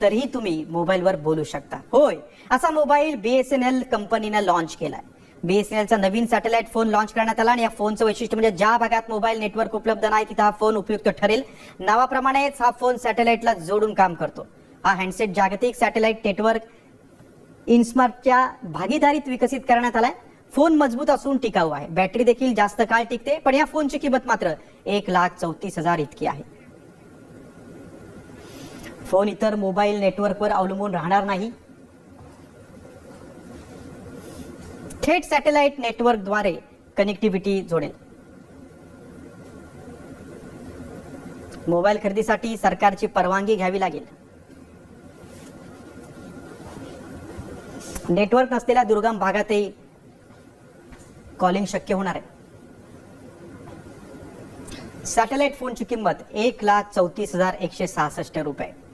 तरीही तुम्ही मोबाईलवर बोलू शकता. होय, असा मोबाईल BSNL कंपनीनं लॉन्च केलाय. BSNLचा नवीन सॅटेलाइट फोन लॉन्च करण्यात आला आणि या फोनचं वैशिष्ट्य म्हणजे ज्या भागात मोबाईल नेटवर्क उपलब्ध नाही तिथे हा फोन उपयुक्त ठरेल. नावाप्रमाणेच हा फोन सॅटेलाइटला जोडून काम करतो. हा हँडसेट जागतिक सॅटेलाइट नेटवर्क इन्स्मार्टच्या भागीदारीत विकसित करण्यात आलाय. फोन मजबूत असून टिकाऊ आहे. बॅटरी देखील जास्त काळ टिकते. पण या फोनची किंमत मात्र 1,34,000 इतकी आहे. फोन इतर मोबाईल नेटवर्कवर अवलंबून राहणार नाही. थेट सॅटेलाइट नेटवर्कद्वारे कनेक्टिव्हिटी जोडेल. मोबाईल खरेदीसाठी सरकारची परवानगी घ्यावी लागेल. नेटवर्क नसलेल्या दुर्गम भागातही कॉलिंग शक्य होणार आहे. सॅटेलाइट फोनची किंमत 1,34,166 रुपये.